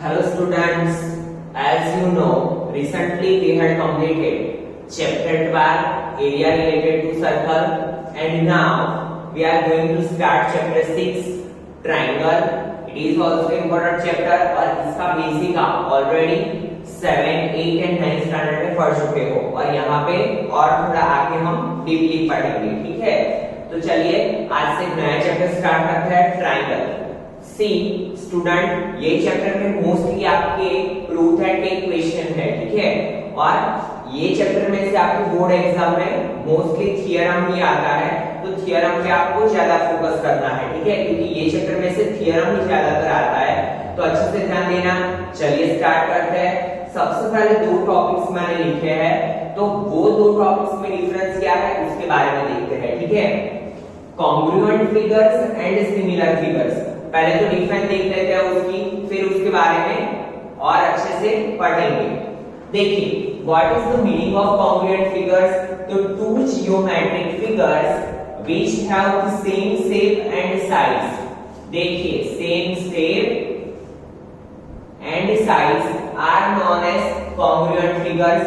Hello students, as you know, recently we had completed chapter 12 area related to circle and now we are going to start chapter 6 triangle. It is also important chapter और इसका basic आप already 7, 8 and 9 standard में पढ़ चुके हो और यहाँ पे और थोड़ा आगे हम डीपली पढ़ेंगे, ठीक है। तो चलिए आज से नया चैप्टर स्टार्ट करते हैं ट्राइंगल। सी स्टूडेंट, ये चैप्टर में मोस्टली आपके प्रूफ एंड टेक क्वेश्चन है, ठीक है। और ये चैप्टर में से आपके बोर्ड एग्जाम में मोस्टली थ्योरम ही आता है, तो थ्योरम पे आपको ज्यादा फोकस करना है, ठीक है, क्योंकि ये चैप्टर में से थ्योरम ही ज्यादातर आता है, तो अच्छे से ध्यान देना। चलिए स्टार्ट करते हैं। सबसे पहले दो टॉपिक्स मैंने लिखे हैं, तो वो दो टॉपिक्स में डिफरेंस क्या है उसके बारे में देखते हैं, ठीक है। Congruent figures and similar figures, पहले तो डिफरेंस देख लेते हैं उसकी, फिर उसके बारे में और अच्छे से पढ़ेंगे। देखिए what is the meaning of congruent figures? तो two geometric figures which have the same shape and size। देखिए same shape and size are known as congruent figures.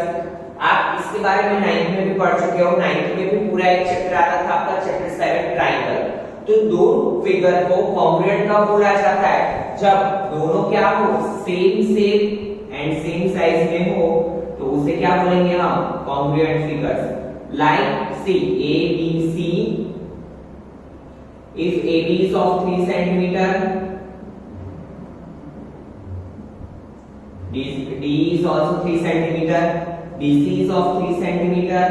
आप इसके बारे में 9th में भी पढ़ चुके हो, 9th में भी पूरा एक चैप्टर आता था आपका चैप्टर 7 ट्राइंगल। तो दो फिगर को कॉन्ग्रुएंट कब बोला जाता है? जब दोनों क्या हो, same shape and same size में हो, तो उसे क्या बोलेंगे हम? Congruent figures. Like C A B C, if AB is of 3 centimeter, D is also 3 centimeter, BC is of 3 centimeter,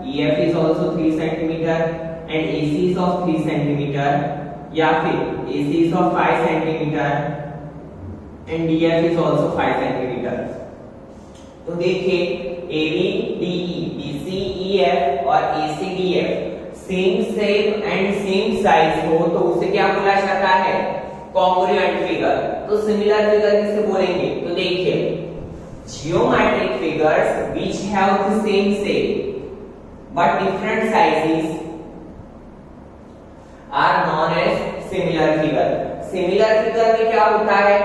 EF is also 3 centimeter and AC is of 3 centimeter, या फिर AC is of 5 centimeter and DF is also 5 centimeter। तो देखिए AB, DE, BC, EF और AC, DF same shape and same size हो तो उसे क्या बोला जाता है? Congruent figure. तो सिमिलर फिगर किसे बोलेंगे? तो देखिए geometric figures which have the same shape but different sizes are known as similar figure. Similar figure में क्या होता है?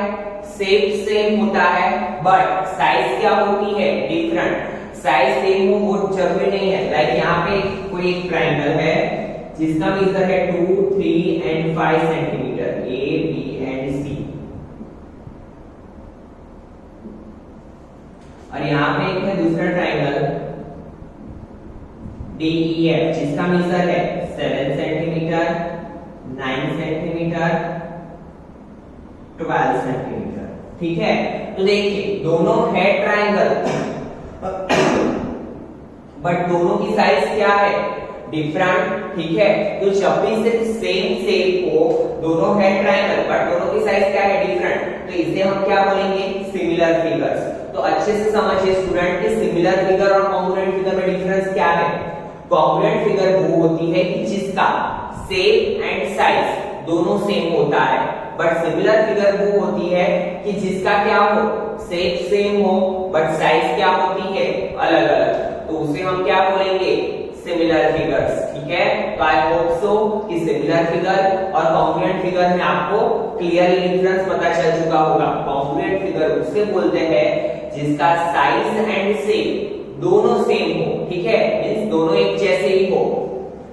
शेप सेम होता है बट साइज क्या होती है? डिफरेंट। साइज सेम हो वो जरूरी नहीं है। लाइक यहाँ पे कोई एक ट्राइंगल है जिसका मेजर है 2, 3 and 5 centimetre, A B and C, और यहाँ पे एक है दूसरा ट्राइंगल डी ई एफ जिसका मेजर है 7 सेंटीमीटर, 9 सेंटीमीटर, 12 सेंटीमीटर, ठीक है। तो देखिए दोनों है ट्राइंगल बट दोनों की साइज क्या है? डिफरेंट, ठीक है। तो जब भी सिर्फ सेम शेप हो, दोनों है ट्राइंगल बट दोनों की साइज क्या है? डिफरेंट, तो इसे हम क्या बोलेंगे? Similar figures. तो अच्छे से समझिए स्टूडेंट कि सिमिलर फिगर और कॉन्ग्रुएंट फिगर में डिफरेंस क्या है। कॉन्ग्रुएंट फिगर वो होती है कि जिसका शेप एंड साइज दोनों सेम होता है, बट सिमिलर फिगर वो होती है कि जिसका क्या हो, शेप सेम हो बट साइज क्या होती है? अलग अलग, तो उसे हम क्या बोलेंगे? सिमिलर फिगर्स, ठीक है। तो आई होप सो कि सिमिलर फिगर और कॉन्ग्रुएंट फिगर में आपको क्लियरली डिफरेंस पता चल चुका होगा। कॉन्ग्रुएंट फिगर उसे बोलते हैं जिसका साइज एंड शेप दोनों सेम हो, ठीक है, मींस दोनों एक जैसे ही हो,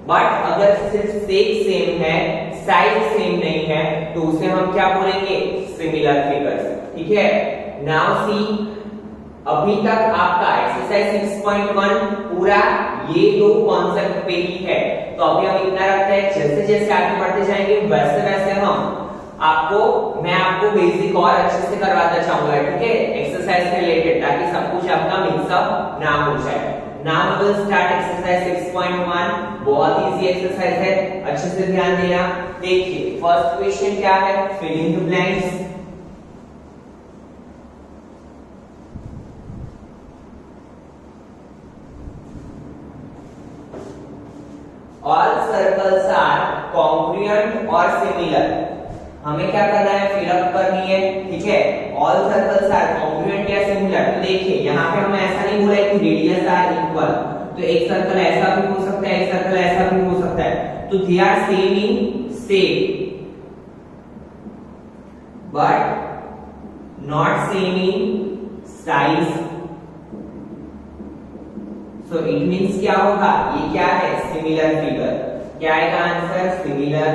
बट अगर सिर्फ शेप सेम है, साइज सेम नहीं है, तो उसे हम क्या बोलेंगे? सिमिलर फिगर्स, ठीक है। नाउ सी, अभी तक आपका एक्सरसाइज 6.1 पूरा ये दो कॉन्सेप्ट पे ही है, तो अभी हम इतना रखते हैं। जैसे जैसे आगे बढ़ते जाएंगे वैसे वैसे मैं आपको बेसिक और अच्छे से करवाता चाहूंगा, ठीक है, एक्सरसाइज से रिलेटेड, ताकि सब कुछ आपका मिक्सअप ना हो जाए। Now we will start exercise 6.1। बहुत इजी एक्सरसाइज है, अच्छे से ध्यान देना। देखिए फर्स्ट क्वेश्चन क्या है? Fill in the blanks. All circles are congruent और similar। हमें क्या करना है? फिलअप करनी है, ठीक है। All circles are congruent या similar। तो देखिए यहाँ पे हमें ऐसा नहीं बोला है कि रेडियस आर इक्वल, तो एक सर्कल ऐसा भी हो सकता है, एक सर्कल ऐसा भी हो सकता है, तो they are same in shape but not same in size, so it means क्या होगा, ये क्या है, सिमिलर फिगर, क्या आएगा आंसर, सिमिलर,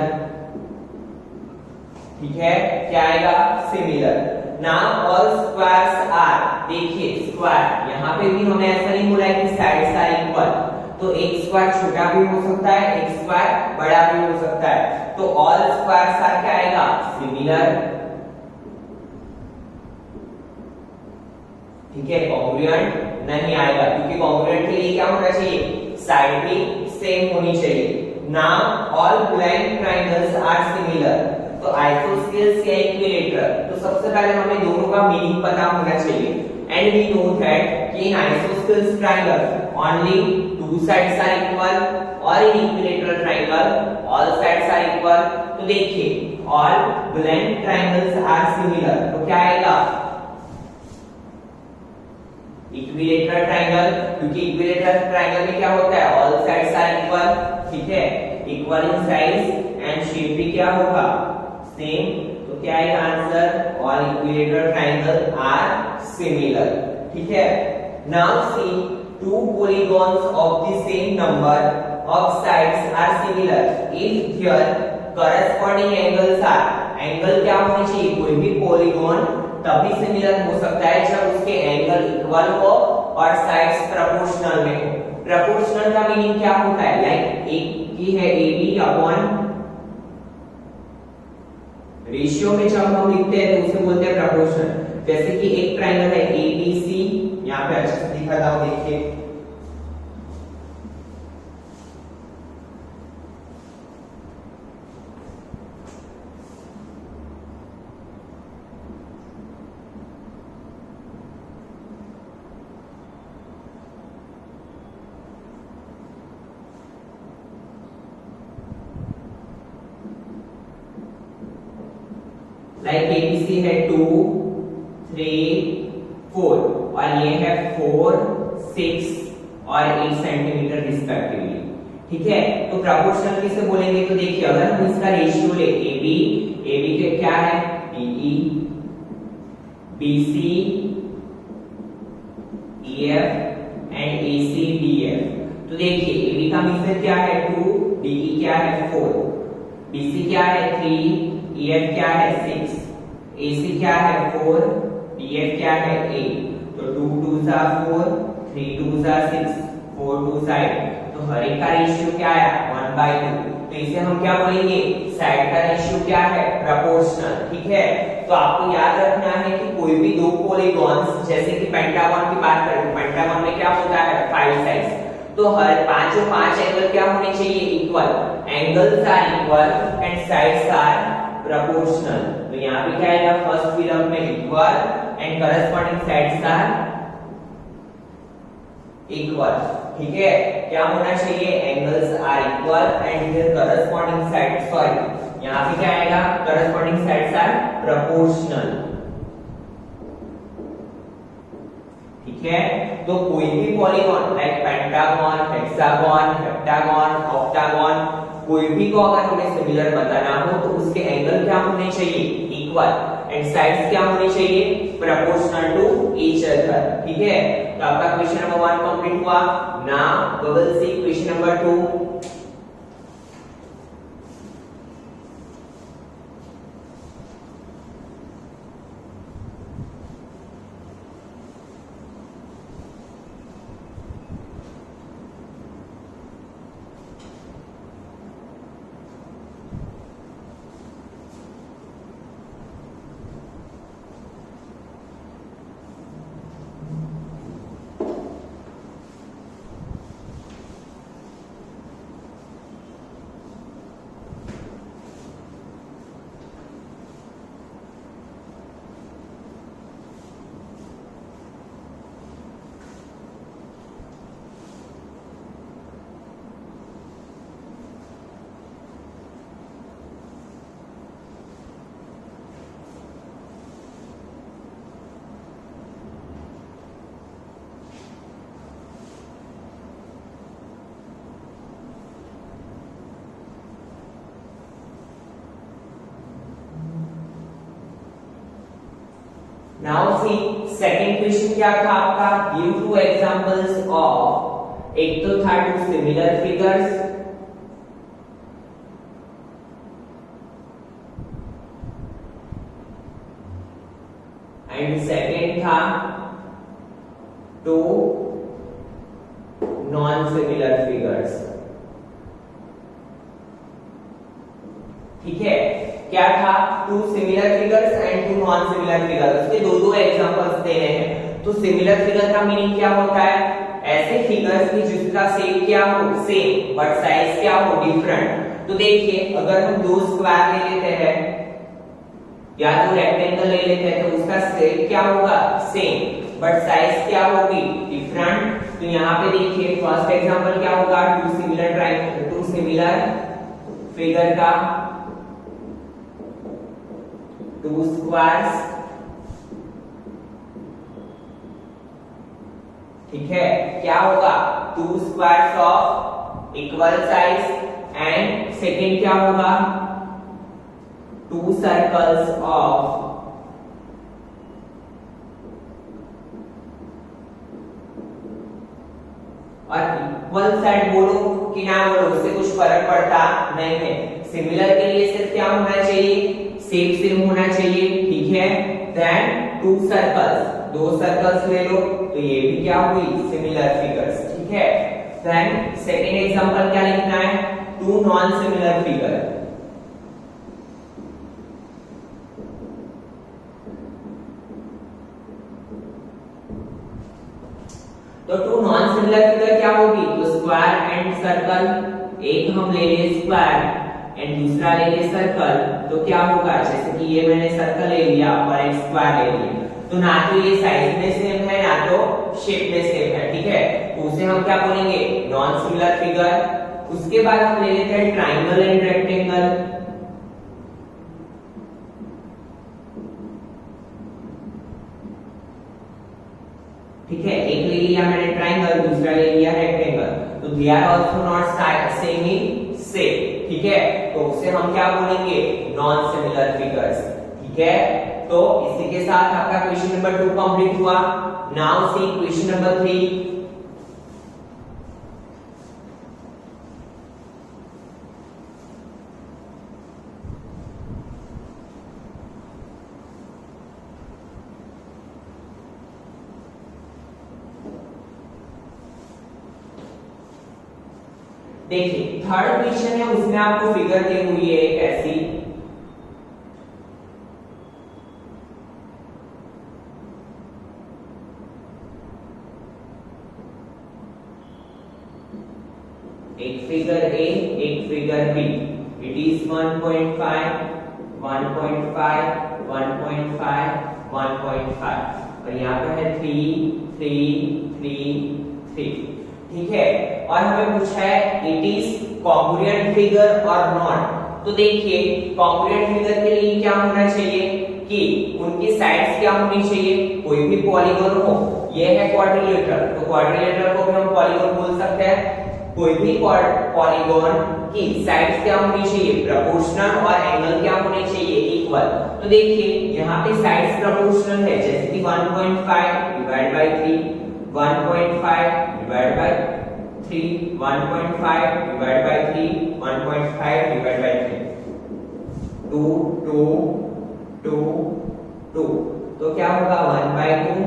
ठीक है, क्या आएगा, similar. Now all squares are, देखिए स्क्वायर, यहाँ पे भी हमें ऐसा नहीं बोला है कि साइड्स आर इक्वल, तो एक स्क्वायर छोटा भी हो सकता है, एक स्क्वायर बड़ा भी हो सकता है, तो ऑल स्क्वायर्स आर क्या आएगा, सिमिलर, ठीक है, कॉन्ग्रुएंट नहीं आएगा, क्योंकि कॉन्ग्रुएंट के लिए क्या होना चाहिए, साइड भी सेम होनी चाहिए। Now all blank triangles are similar, तो आइसोस्केल्स या इक्विलेटरल, तो सबसे पहले हमें दोनों का मीनिंग पता होना चाहिए। एंड वी नो दैट कि in isosceles triangle only two sides are equal, और in equilateral triangle all sides are equal. तो देखिए all blank triangles are similar, तो क्या आएगा, इक्विलेटरल ट्रायंगल, क्योंकि इक्विलेटरल ट्रायंगल में क्या होता है, ऑल साइड्स आर इक्वल, ठीक है, equal in size and shape भी क्या होगा, सेम, तो क्या आएगा answer, all equilateral triangle are similar, ठीक है। Now see two polygons of the same number of sides are similar if their corresponding angles are, angle क्या होनी चाहिए, कोई भी पॉलीगॉन तभी सिमिलर हो सकता है जब उसके एंगल इक्वल हो और साइड्स प्रोपोर्शनल में हो। प्रोपोर्शनल का मीनिंग क्या होता है, लाइक एक की है AB अपॉन, रेशियो में जब हम लिखते हैं तो उसे बोलते हैं प्रोपोर्शनल। जैसे कि एक ट्रायंगल है ABC, यहाँ पे अच्छे से दिखाता हूं, देखिए लाइक ABC है 2 3 4 और ये है 4 6 और 8 सेंटीमीटर रिस्पेक्टिवली, ठीक है। तो प्रोपोर्शनल किसे बोलेंगे, तो देखिए अगर हम इसका रेशियो ले AB के क्या है, BE BC EF and AC DF, तो देखिए AB का मेजर क्या है 2, DE क्या है 4, BC क्या है 3, EF क्या है 6, AC क्या है 4, DF क्या है 8, तो 2 2 सा 4, 3 2 सा 6, 4 2 साइड, तो हर एक का रेशियो क्या आया 1/2, तो इसे हम क्या बोलेंगे, साइड का रेशियो क्या है, प्रोपोर्शनल, ठीक है। तो आपको याद रखना है कि कोई भी दो पॉलीगॉन्स, जैसे कि पेंटागन की बात करें, पेंटागन में क्या होता है 5 साइड्स, तो हर पांचों पांच एंगल क्या होने चाहिए, equal, angles are equal and sides are proportional, तो यहाँ पे क्या आएगा, फर्स्ट फिगर में equal and corresponding sides are equal, ठीक है, क्या होना चाहिए, angles are equal and their corresponding side, sorry यहाँ पे क्या आएगा, करस्पॉन्डिंग साइड्स आर प्रोपोर्शनल, ठीक है। तो कोई भी polygon like pentagon, hexagon, heptagon, octagon, कोई भी को अगर हमें सिमिलर बताना हो तो उसके एंगल क्या होने चाहिए, इक्वल एंड साइड्स क्या होनी चाहिए, प्रोपोर्शनल टू ईच अदर, ठीक है। तो आपका क्वेश्चन नंबर 1 कंप्लीट हुआ। Now we will see question number 2। Now see second question क्या था आपका, गिव टू एग्जांपल्स ऑफ, एक तो था two similar figures and second था टू नॉन सिमिलर फिगर्स। ठीक है, क्या था, two similar figures and two non similar figures, उसके दो एग्जांपल्स दे रहे हैं। तो सिमिलर फिगर का मीनिंग क्या होता है, ऐसे फिगर्स की जिसका शेप क्या हो सेम बट साइज क्या हो डिफरेंट। तो देखिए अगर हम दो स्क्वायर ले लेते हैं या तो रेक्टेंगल ले लेते हैं तो उसका शेप क्या होगा सेम बट साइज क्या होगी डिफरेंट। तो यहाँ पे देखिए फर्स्ट एग्जांपल क्या होगा, टू सिमिलर फिगर का टू स्क्वायर्स। ठीक है, क्या होगा, to squares of equal size and second क्या होगा, टू सर्कल्स ऑफ और इक्वल साइड बोलो कि ना बोलो उससे कुछ फर्क पड़ता नहीं है। सिमिलर के लिए सिर्फ क्या होना चाहिए, शेप सेम होना चाहिए। ठीक है, देन टू सर्कल्स, दो सर्कल्स ले लो तो ये भी क्या हुई सिमिलर फिगर्स। ठीक है, देन सेकंड एग्जांपल क्या लिखना है, टू नॉन सिमिलर फिगर। तो टू नॉन सिमिलर फिगर क्या होगी, तो स्क्वायर एंड सर्कल, एक हम ले लिए स्क्वायर एंड दूसरा ले लिए सर्कल। तो क्या होगा, जैसे कि ये मैंने सर्कल ले लिया और एक स्क्वायर ले लिया, तो ना तो ये साइज में सेम है ना तो शेप में सेम है। ठीक है, तो उसे हम क्या बोलेंगे, नॉन सिमिलर फिगर। उसके बाद हम ले लेते हैं ट्राइंगल एंड रेक्टेंगल। ठीक है, एक ले लिया मैंने ट्राइंगल, दूसरा ले लिया रेक्टेंगल, तो they are also not same in shape. ठीक है, तो उसे हम क्या बोलेंगे, नॉन सिमिलर फिगर्स। ठीक है, तो इसी के साथ आपका क्वेश्चन नंबर 2 कंप्लीट हुआ। Now see question number 3। देखिए थर्ड क्वेश्चन है, उसमें आपको फिगर दी हुई है एक ऐसी, एक फिगर ए एक फिगर बी। इट इज 1.5 1.5 1.5 1.5 और यहाँ पे है 3 3 3 3। ठीक है, और हमें पूछा है इट इज कॉन्ग्रुएंट फिगर और नॉट। तो देखिए कॉन्ग्रुएंट फिगर के लिए क्या होना चाहिए कि उनकी साइड्स क्या होनी चाहिए, कोई भी पॉलीगॉन हो। ये है क्वाड्रिलेटरल, तो क्वाड्रिलेटरल को भी हम पॉलीगॉन बोल सकते हैं। कोई भी पॉलीगॉन की साइड्स क्या होनी चाहिए, प्रोपोर्शनल, और एंगल क्या होने चाहिए, इक्वल। तो देखिए यहाँ पे साइड्स प्रोपोर्शनल है, जैसे कि 1.5 divide by 3, 1.5 divide by 3, 1.5 divide by 3, 1.5 divide by 3, 2 2 2 2। तो क्या होगा 1/2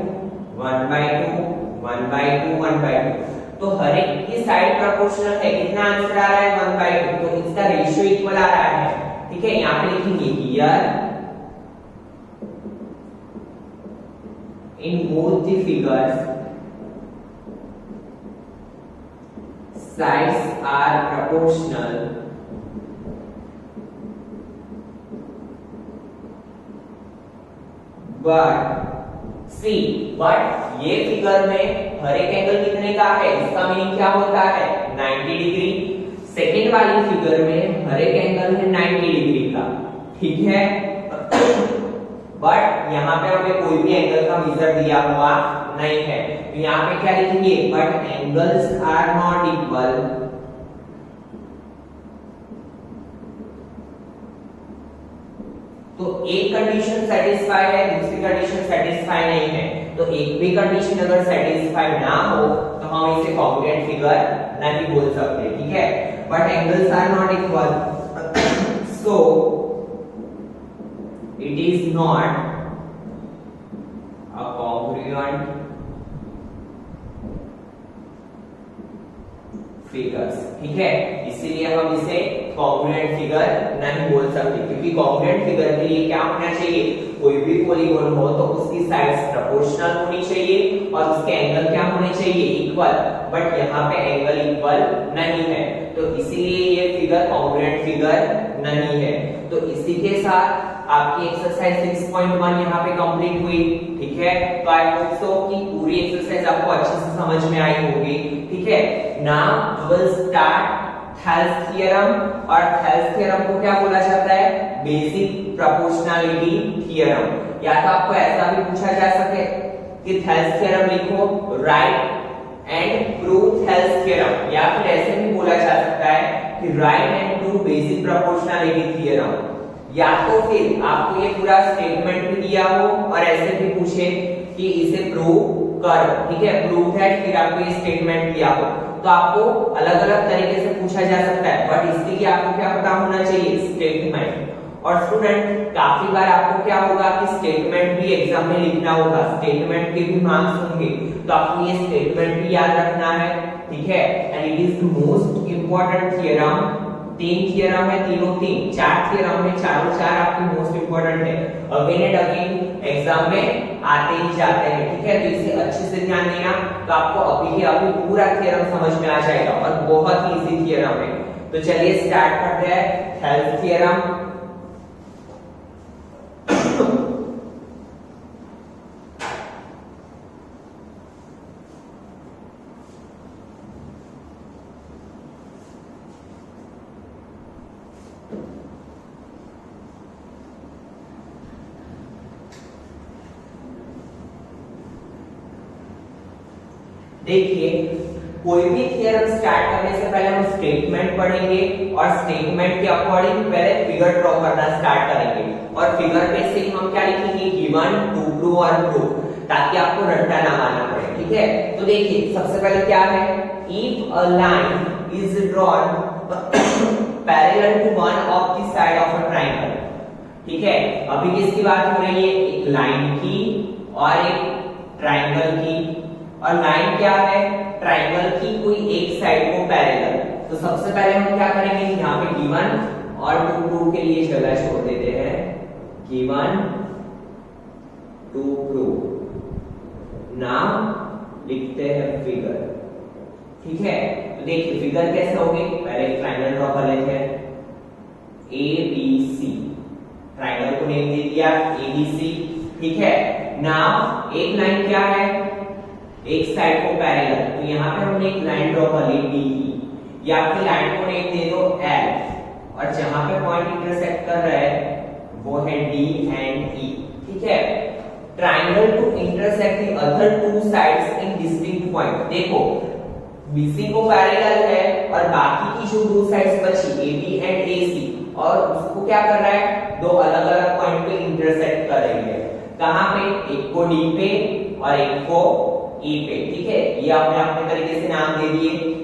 1/2 1/2 1/2। तो हर एक की साइड प्रोपोर्शनल है, कितना आंसर आ रहा है 1/2, तो इसका रेशियो इक्वल आ रहा है। ठीक है, यहाँ पे लिखेंगे here in both the figures sides are proportional but see but ये फिगर में हर एक एंगल कितने का है, इसका मीनिंग क्या होता है 90 डिग्री। सेकंड वाली फिगर में हर एक एंगल है 90 डिग्री का। ठीक है, बट यहाँ पे हमें कोई भी एंगल का मेजर दिया हुआ नहीं है, तो यहाँ पे क्या लिखेंगे, but angles are not equal तो एक कंडीशन सेटिस्फाई है, दूसरी कंडीशन सेटिस्फाई नहीं है, तो एक भी कंडीशन अगर सेटिस्फाई ना हो तो हम इसे कॉन्ग्रुएंट फिगर नहीं बोल सकते, ठीक है। But angles are not equal, so it is not a congruent figures, ठीक है। इसीलिए हम इसे कॉन्ग्रुएंट फिगर नहीं बोल सकते, क्योंकि कॉन्ग्रुएंट फिगर के लिए क्या होना चाहिए, कोई भी पॉलीगॉन हो तो उसकी साइड्स प्रोपोर्शनल होनी चाहिए और उसके एंगल क्या होने चाहिए, इक्वल। बट यहाँ पे एंगल इक्वल नहीं है, तो इसीलिए ये फिगर कॉन्ग्रुएंट फिगर नहीं है। तो इसी के साथ आपकी एक्सरसाइज 6.1 यहाँ पे कंप्लीट हुई, ठीक है। तो आई होप सो कि पूरी एक्सरसाइज आपको अच्छे से समझ में आई होगी, ठीक है। Now we will start Thales theorem, और थेल्स थ्योरम को क्या बोला जाता है, बेसिक प्रोपोर्शनैलिटी थ्योरम। या तो आपको ऐसा भी पूछा जा सके कि थेल्स थ्योरम लिखो, right and prove Thales theorem, या फिर ऐसे भी बोला जा सकता है कि right and prove basic proportionality theorem. या तो फिर आपको ये पूरा स्टेटमेंट भी दिया हो और ऐसे भी पूछे कि इसे प्रूव करो, ठीक है, प्रूव दैट, फिर आपको ये स्टेटमेंट दिया हो, तो आपको अलग अलग तरीके से पूछा जा सकता है। बट इसके लिए आपको क्या पता होना चाहिए, स्टेटमेंट। और स्टूडेंट काफी बार आपको क्या होगा कि स्टेटमेंट भी एग्जाम में लिखना होगा, स्टेटमेंट के भी मार्क्स होंगे, तो आपको ये स्टेटमेंट भी याद रखना है, ठीक है। And it is the most important theorem. 3 theorem है, तीनों 3, 4 थ्योरम है, चारों 4 आपके मोस्ट इंपॉर्टेंट है, अगेन एंड अगेन एग्जाम में आते ही जाते हैं, ठीक है। तो इसे अच्छे से ध्यान देना, तो आपको अभी के अभी पूरा थ्योरम समझ में आ जाएगा और बहुत ही इजी थ्योरम है। तो चलिए स्टार्ट करते हैं थेल्स थ्योरम। देखिए, कोई भी थ्योरम स्टार्ट करने से पहले हम स्टेटमेंट पढ़ेंगे और स्टेटमेंट के अकॉर्डिंग पहले फिगर ड्रॉ करना स्टार्ट करेंगे, और फिगर पे से हम क्या लिखेंगे, गिवन, टू प्रूव और प्रूव, ताकि आपको रट्टा ना मारना पड़े, ठीक है। तो देखिए सबसे पहले क्या है, if a line is drawn parallel to one of the side of a triangle, ठीक है। अभी किसकी बात हो रही है, एक लाइन की और एक ट्रायंगल की। और लाइन क्या है, ट्रायंगल की कोई एक साइड को पैरेलल। तो सबसे पहले हम क्या करेंगे, यहाँ पे गिवन और टू प्रूव के लिए जगह छोड़ देते हैं, गिवन टू प्रूव। नाउ लिखते हैं फिगर, ठीक है। तो देखिए फिगर कैसे होगी, पहले एक ट्रायंगल ड्रॉ कर लेते हैं, ABC, ट्रायंगल को नेम दे दिया ABC, ठीक है। नाउ एक लाइन क्या है, एक साइड को पैरेलल, तो यहाँ पे हमने एक लाइन ड्रॉ कर ली DE, या फिर लाइन को नेम दे दो L, और जहां पे पॉइंट इंटरसेक्ट कर रहा है वो है D एंड E, ठीक है। Triangle to intersect the other two sides in distinct point. देखो BC को पैरेलल है और बाकी की जो दो साइड्स बची AB एंड AC, और उसको क्या कर रहा है, दो अलग अलग पॉइंट पे इंटरसेक्ट कर रही है। कहां पे, एक को D पे और एक को E पे, ठीक है। ये आपने अपने तरीके से नाम दे दिए।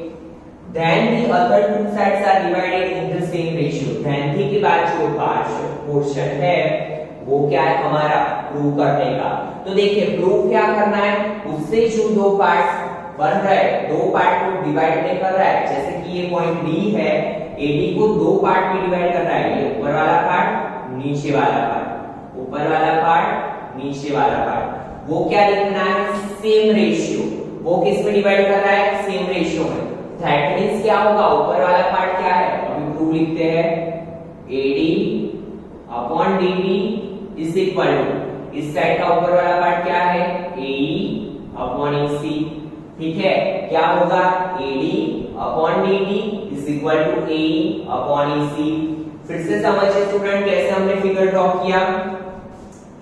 then the other two sides are divided in the same ratio। then के बाद जो पोर्शन है वो क्या है हमारा, प्रूव करने का। तो देखिए प्रूव क्या करना है, उससे जो दो पार्ट्स बन रहे हैं, दो पार्ट को डिवाइड नहीं कर रहा है। जैसे कि ये पॉइंट D है, AD को दो पार्ट में डिवाइड कर रहा है, ये ऊपर वाला पार्ट, नीचे वाला पार्ट, ऊपर वाला पार्ट, नीचे वाला पार्ट। वो क्या लिखना है, सेम रेशियो। वो किस में डिवाइड कर रहा है, सेम रेशियो में। दैट मींस क्या होगा, ऊपर वाला पार्ट क्या है, अभी प्रूव लिखते हैं, AD upon DB is equal to, इस साइड का ऊपर वाला पार्ट क्या है, AE अपॉन EC, ठीक है। क्या होगा, AD upon DB is equal to AE upon EC। फिर से समझिए स्टूडेंट कैसे हमने फिगर ड्रॉ किया।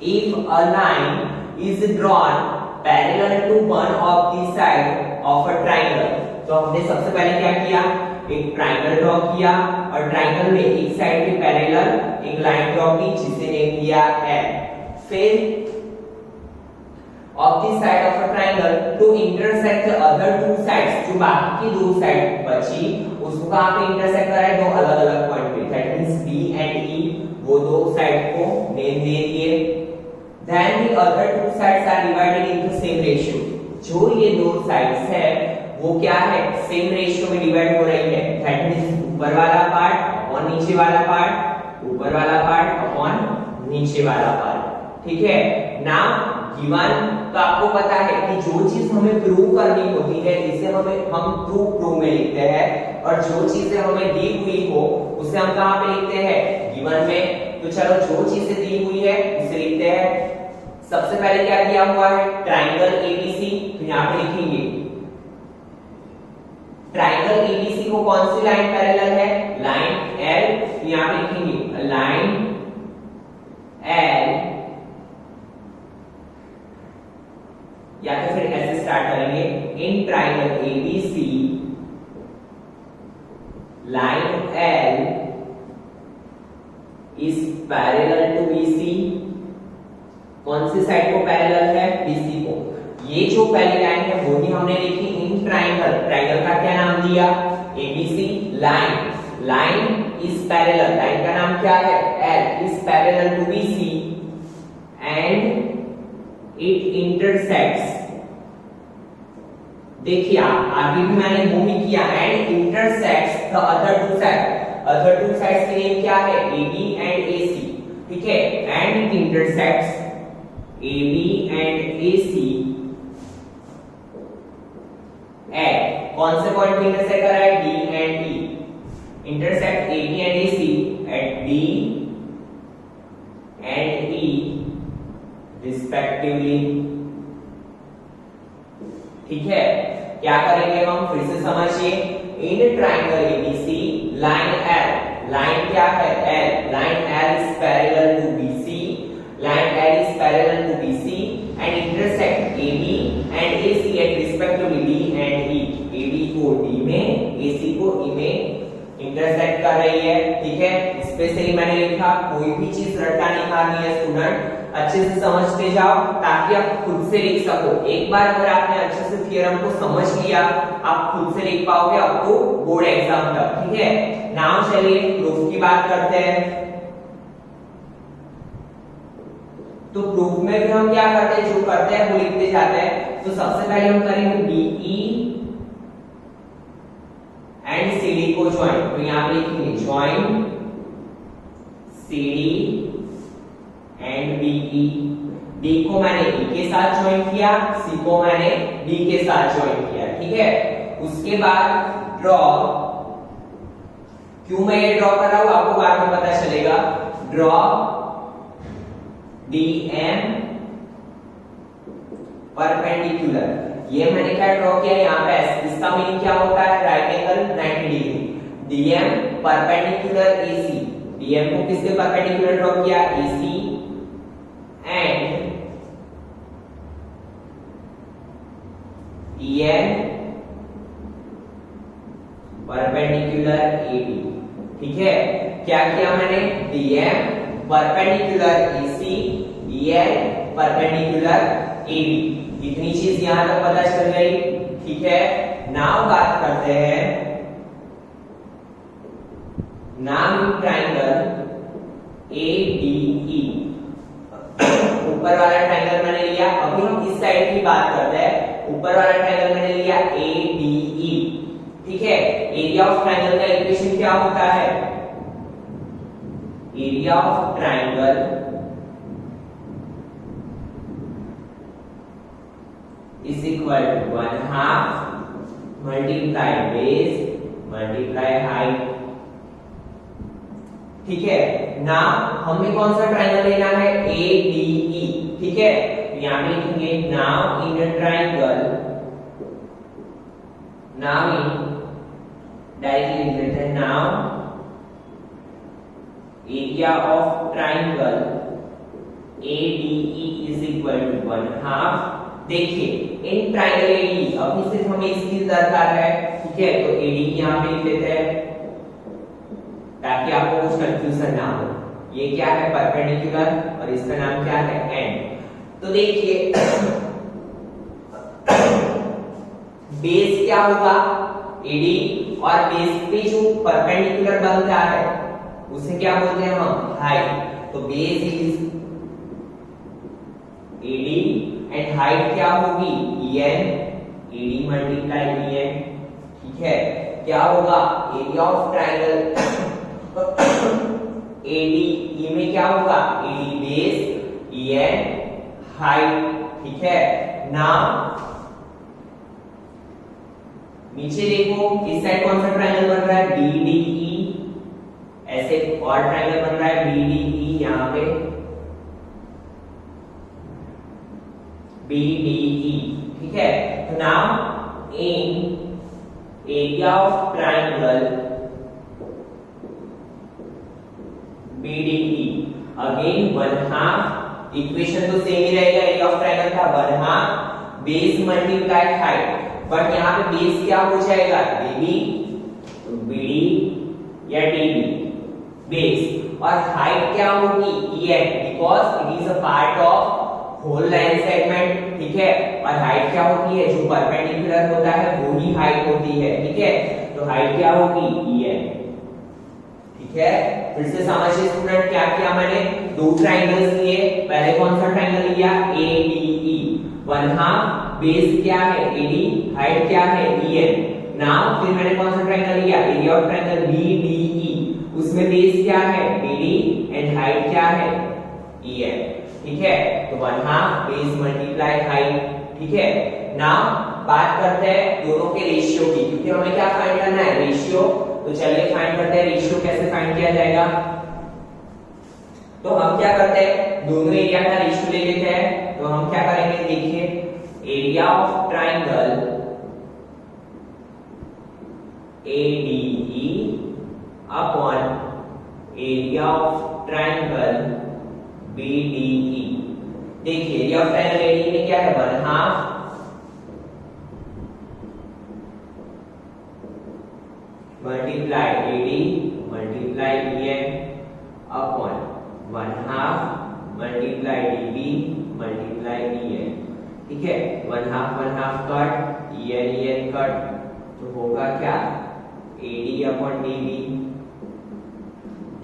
If a line is drawn parallel to one of the side of a triangle, तो हमने सबसे पहले क्या किया, एक ट्राइंगल ड्रॉ किया और ट्राइंगल में एक साइड के पैरेलल एक लाइन ड्रॉ की जिसे नेम दिया L। फिर of the side of a triangle to intersect the other two sides, जो बाकी की दो साइड बची उसको कहां पे इंटरसेक्ट करा है, दो अलग अलग पॉइंट पे, that means B and E, वो दो साइड को नेम दे दिए। then the other two sides are divided into same ratio, जो ये दो साइड्स है वो क्या है, सेम रेशियो में डिवाइड हो रही है, दैट मींस ऊपर वाला पार्ट अपॉन नीचे वाला पार्ट, ऊपर वाला पार्ट अपॉन नीचे वाला पार्ट। ठीक है ना। गिवन तो आपको पता है कि जो चीज हमें प्रूव करनी होती है इसे हम प्रूव में लिखते हैं, और जो चीजें हमें दी हुई हो उसे हम कहां पे लिखते हैं, गिवन में। तो चलो जो चीजें दी हुई है उसे लिखते हैं। सबसे पहले क्या दिया हुआ है, ट्राइंगल एबीसी, तो यहां पे लिखेंगे ट्राइंगल एबीसी को कौन सी लाइन पैरेलल है, लाइन एल, तो यहां पे लिखेंगे लाइन एल, या तो फिर ऐसे स्टार्ट करेंगे, in triangle ABC line L is parallel to BC, कौन सी साइड को पैरेलल है, बीसी को। ये जो पहली लाइन है वो भी हमने लिखी इन ट्राइंगल, ट्राइंगल का क्या नाम दिया, ABC, line is parallel, line का नाम क्या है, L, is parallel to BC and it intersects. देखिए आगे भी मैंने वो ही किया, and intersects the other two sides के नेम क्या है, AB एंड AC। ठीक है, and it intersects AB and AC एट, कौन से पॉइंट पे इंटरसेक्ट कर रहा है, D and E, intersect AB and AC at D and E respectively. ठीक है, क्या करेंगे हम, फिर से समझिए, in triangle ABC line L, line क्या है, L, line L is parallel to BC, line L is parallel to BC and intersect AB and AC at respectively D and E, AB को डी में, AC को E में intersect कर रही है। ठीक है, स्पेशली मैंने लिखा, कोई भी चीज रट्टा नहीं मारनी है स्टूडेंट, अच्छे से समझते जाओ ताकि आप खुद से लिख सको। एक बार अगर आपने अच्छे से थ्योरम को समझ लिया आप खुद से लिख पाओगे अब तो बोर्ड एग्जाम तक। ठीक है, नाउ चलिए प्रूफ की बात करते हैं। तो प्रूफ में भी हम क्या करते हैं, जो करते हैं वो लिखते जाते हैं। तो सबसे पहले हम करेंगे बीई एंड सीडी को ज्वाइन, तो यहां पे लिखेंगे join CD and BE. D को मैंने ई के साथ ज्वाइन किया, सी को मैंने डी के साथ ज्वाइन किया। ठीक है, उसके बाद ड्रॉ, क्यों मैं ये ड्रॉ कर रहा हूं आपको बाद में पता चलेगा। ड्रॉ डीएम परपेंडिकुलर, ये मैंने क्या ड्रॉ किया यहाँ पे, इसका मीनिंग क्या होता है, right angle 90 degree. DM perpendicular AC, DM को किसके परपेंडिकुलर ड्रॉ किया, AC, and DM perpendicular AB. ठीक है, क्या किया मैंने, DM perpendicular AC, DM perpendicular AB, इतनी चीज यहां तक पता चल गई। ठीक है, नाउ बात करते हैं नाम ट्राइंगल एडीई। ऊपर वाला ट्राइंगल मैंने लिया, अभी हम इस साइड की बात करते हैं। ऊपर वाला ट्राइंगल मैंने लिया एडीई। ठीक है, एरिया ऑफ ट्राइंगल का इक्वेशन क्या होता है, area of triangle is equal to 1/2 multiply base multiply height. ठीक है ना, हमें कौन सा ट्राइंगल लेना है, एडीई। ठीक है, यहां पे लिखेंगे now in a triangle, now in, directly लिख देते हैं now area of triangle ADE is equal to 1/2। देखिए इन ट्राइंगल एडीई, अभी सिर्फ हमें इसकी दरकार है, ठीक है। तो एडी यहाँ पे लिख लेते हैं ताकि आपको कुछ कंफ्यूजन ना हो। ये क्या है, परपेंडिकुलर, और इसका नाम क्या है, एंड। तो देखिए बेस क्या होगा, एडी, और बेस पे जो परपेंडिकुलर बनता है उसे क्या बोलते हैं हम, हाइट। तो base is AD and height क्या होगी, en, एडी मल्टीप्लाई en, ठीक है। क्या होगा, एरिया ऑफ ट्रायंगल एडी, ई में क्या होगा, एडी बेस, en हाइट, ठीक है। नाउ नीचे देखो इस साइड कौन सा ट्रायंगल बन रहा है, BDE, ऐसे और ट्रायंगल बन रहा है BDE, यहां पे BDE, ठीक है। तो now in area of triangle BDE, again 1/2, equation तो सेम ही रहेगा, एरिया ऑफ ट्रायंगल का 1/2 बेस मल्टीप्लाई हाइट, बट यहाँ पे बेस क्या हो जाएगा, BD, तो BD या DB बेस, और हाइट क्या होगी, EN, because it is a part of whole line segment, ठीक है। और हाइट क्या होती है, जो परपेंडिकुलर होता है वो ही हाइट होती है, ठीक है। तो हाइट क्या होगी, EN, ठीक है। फिर से समझिए स्टूडेंट, क्या किया मैंने, दो ट्रायंगल्स लिए, पहले कौन सा ट्रायंगल लिया, ADE, 1/2 बेस क्या है, AD, हाइट क्या है, EN। नाउ फिर मैंने कौन सा ट्रायंगल लिया, एरिया ऑफ ट्रायंगल BDE, उसमें बेस क्या है, BD एंड हाइट क्या है, EN, ठीक है। तो 1/2 बेस मल्टीप्लाई हाइट, ठीक है। नाउ बात करते हैं दोनों के रेशियो की, क्योंकि हमें क्या फाइंड करना है, रेशियो। तो चलिए फाइंड करते हैं रेशियो कैसे फाइंड किया जाएगा। तो हम क्या करते हैं, दोनों एरिया का रेशियो ले लेते हैं। तो हम क्या करेंगे, देखिए area of triangle ADE upon area of triangle BDE। देखिए एरिया ऑफ ट्रायंगल ADE में क्या है, 1/2 multiply AD multiply EN upon 1/2 multiply DB multiply EN, ठीक है। 1/2 कट, EN कट, तो होगा क्या, AD upon DB।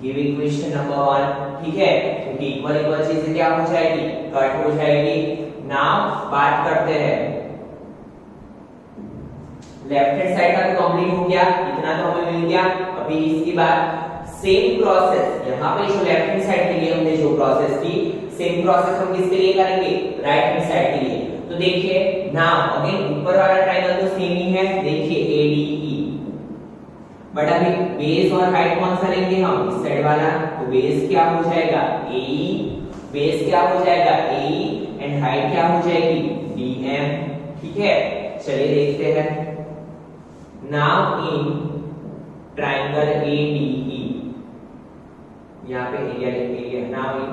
Give equation number 1, ठीक है। क्योंकि इक्वल इक्वल चीजें क्या हो जाएगी, कट हो जाएगी। नाउ बात करते हैं लेफ्ट हैंड साइड का, तो कंप्लीट हो गया, इतना तो हमें मिल गया। अभी इसके बाद सेम प्रोसेस, यहाँ पे जो लेफ्ट हैंड साइड के लिए हमने जो प्रोसेस की, सेम प्रोसेस हम किसके लिए करेंगे, राइट हैंड साइड के लिए। तो देखिए नाउ अगेन ऊपर वाला ट्रायंगल तो सेम ही है, देखिए ADE, बट अभी बेस और हाइट कौन सा लेंगे हम, इस साइड वाला। तो बेस क्या हो जाएगा, AE, बेस क्या हो जाएगा, AE एंड हाइट क्या हो जाएगी, DM, ठीक है। चलिए देखते हैं। नाउ इन ट्रायंगल ADE, यहाँ पे एरिया लिखेंगे, now in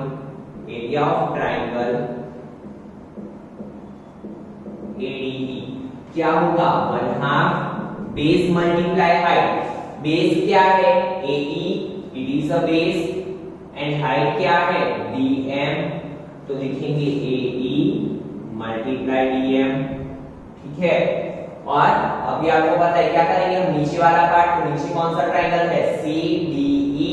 area of triangle ADE क्या होगा, 1/2 बेस मल्टीप्लाई हाइट। बेस क्या है, AE, it is a base, and height क्या है, DM, तो लिखेंगे AE मल्टीप्लाई DM, ठीक है। और अभी आपको पता है क्या करेंगे हम, नीचे वाला पार्ट, तो नीचे कौन सा ट्रायंगल है, CDE,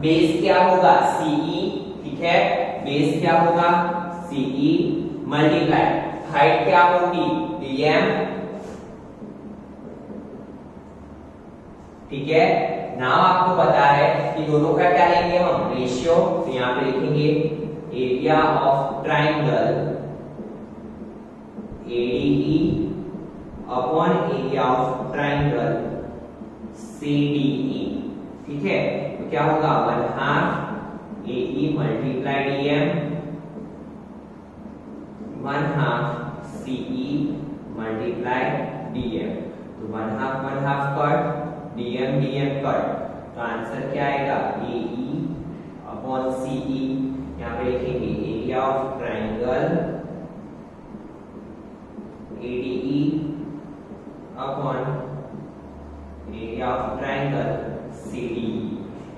बेस क्या होगा, CE, ठीक है। बेस क्या होगा, CE मल्टीप्लाई हाइट क्या होगी, DM, ठीक है। नाउ आपको पता है कि दोनों का क्या लेंगे हम, रेशियो। तो यहां पे लिखेंगे area of triangle ADE upon area of triangle CDE, ठीक है। तो क्या होगा, 1/2 AE multiply DM 1/2 CE multiply DM। तो 1/2 कट, DM कट, तो आंसर क्या आएगा, AE अपॉन सीई, यहाँ पे लिखेंगे area of triangle ADE upon area of triangle CD.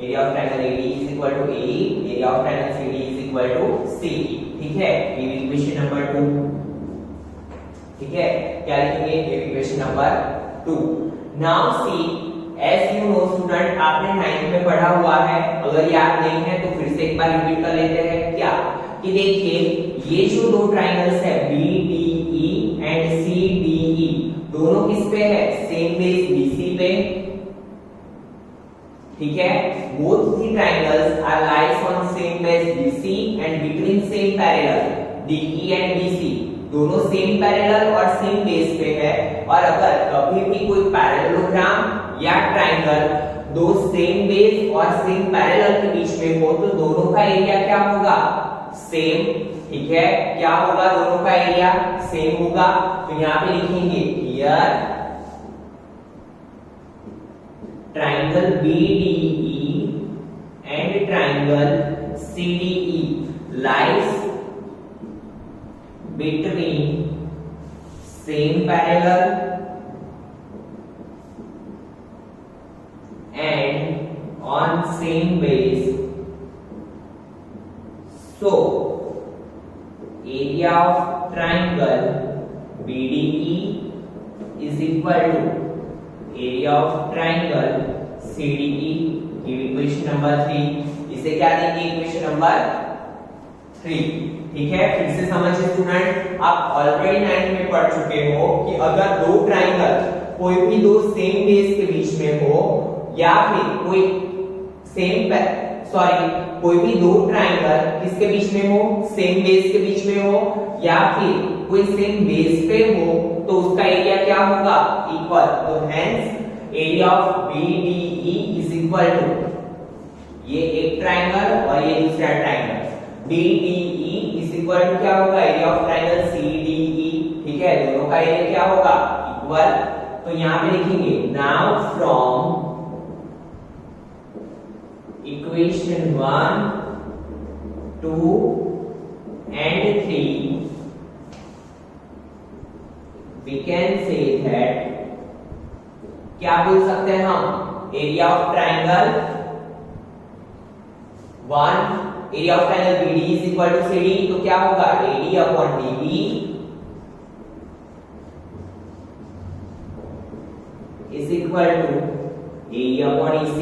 Area of triangle ADE is equal to AE, area of triangle CD is equal to CE. ठीक है, ये equation number 2। ठीक है, क्या लिखेंगे? ये equation number 2। Now see, as you know student, आपने 9th में पढ़ा हुआ है, अगर याद नहीं है तो फिर से एक बार रिपीट कर लेते हैं। क्या कि देखिए, ये जो दो ट्राइंगल्स है BDE एंड CDE, दोनों किस पे है? सेम बेस BC पे। ठीक है, both the triangles are lies on same base BC and between same parallel DE and BC, दोनों सेम पैरेलल और सेम बेस पे है। और अगर कभी भी कोई पैरेललोग्राम या ट्राइंगल दो सेम बेस और सेम पैरेलल के बीच में हो तो दोनों का एरिया क्या होगा? सेम। ठीक है, क्या होगा? दोनों का एरिया सेम होगा। तो यहाँ पे लिखेंगे here triangle BDE and triangle CDE lies between same parallel and on same base. So area of triangle BDE is equal to area of triangle CDE। Equation number 3, इसे क्या देंगे? Equation number 3। ठीक है, फिर से समझिए स्टूडेंट, आप already 9th में पढ़ चुके हो कि अगर दो ट्राइंगल कोई भी दो सेम बेस के बीच में हो या फिर कोई कोई भी दो ट्राइंगल किसके बीच में हो? सेम बेस के बीच में हो या फिर कोई सेम बेस पे हो तो उसका एरिया क्या होगा? इक्वल। तो hence area of BDE is equal to ये एक ट्राइंगल और ये दूसरा triangle BDE is equal to क्या होगा? Area of triangle CDE। ठीक है, दोनों का एरिया क्या होगा? इक्वल। तो यहाँ पे लिखेंगे now from equation 1, 2 and 3 we can say that, क्या बोल सकते हैं हम? Area of triangle 1, area of triangle BD is equal to CD, तो क्या होगा? AD upon DB is equal to AE upon EC।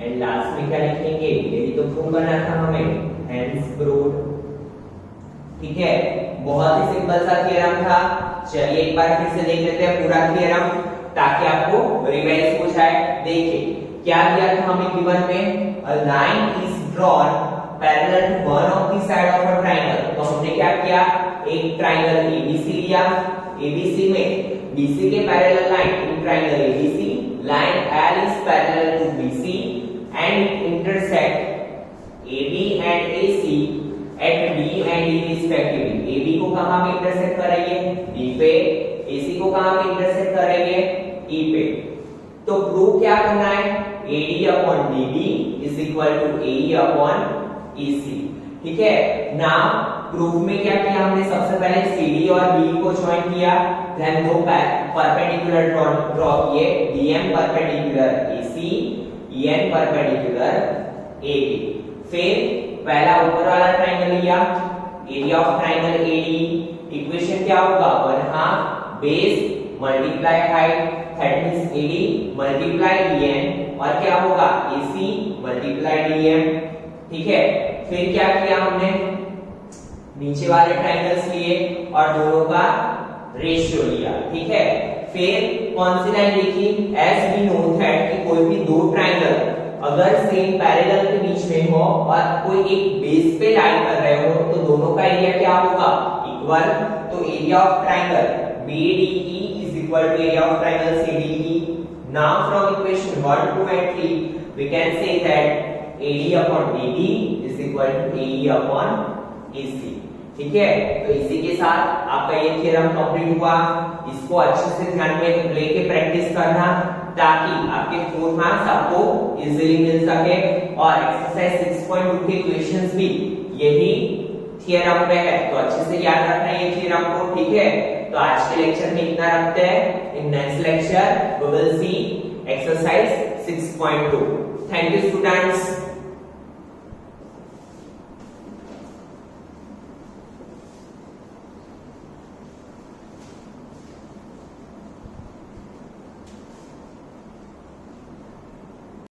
And last में क्या लिखेंगे? यही तो प्रूव करना था हमें, हेंस प्रूव्ड। ठीक है, बहुत ही सिंपल सा थ्योरम था। चलिए एक बार फिर से देख लेते हैं पूरा थ्योरम ताकि आपको रिवाइज हो जाए। देखिए क्या दिया था हमें गिवन में? A line is drawn parallel to one of the side of a triangle. तो हमने क्या किया? एक ट्राइंगल ABC लिया, ABC में BC के पैरेलल line in triangle ABC, line L is parallel to BC and it intersect AB and AC at D and E respectively। AB को कहां पे इंटरसेक्ट करेंगे? D पे। AC को कहां पे इंटरसेक्ट करेंगे? E पे। तो प्रूव क्या करना है? AD upon DB is equal to AE upon EC। ठीक है, नाउ प्रूफ में क्या किया हमने? सबसे पहले CD और BE को ज्वाइन किया, देन दो परपेंडिकुलर ड्रॉ किए, DM perpendicular AC, EN perpendicular AB। फिर पहला ऊपर वाला ट्राइंगल लिया, area of triangle AD, equation क्या होगा? 1/2 base multiply height, that means AD multiply EN और क्या होगा? AC multiply DM। ठीक है, फिर क्या किया हमने? नीचे वाले ट्राइंगल्स लिए और दोनों का रेशियो लिया। ठीक है, फिर कौन सी लाइन लिखी? एज वी नो दैट कि कोई भी दो ट्राइंगल अगर सेम पैरेलल के बीच में हो और कोई एक बेस पे लाइन कर रहे हो तो दोनों का एरिया क्या होगा? इक्वल। तो area of triangle BDE is equal to area of triangle CDE। Now from equation 1, 2 and 3 we can say that AD upon DB is equal to AE upon AC। ठीक है, तो इसी के साथ आपका ये थ्योरम कंप्लीट हुआ। इसको अच्छे से ध्यान में लेके प्रैक्टिस करना। ताकि आपके 4 मार्क्स आपको इजीली मिल सके। और एक्सरसाइज 6.2 के क्वेश्चंस भी यही थ्योरम पे है, तो अच्छे से याद रखना ये थ्योरम को, ठीक है। तो आज के लेक्चर में इतना रखते हैं। In next lecture we will see exercise 6.2। Thank you students.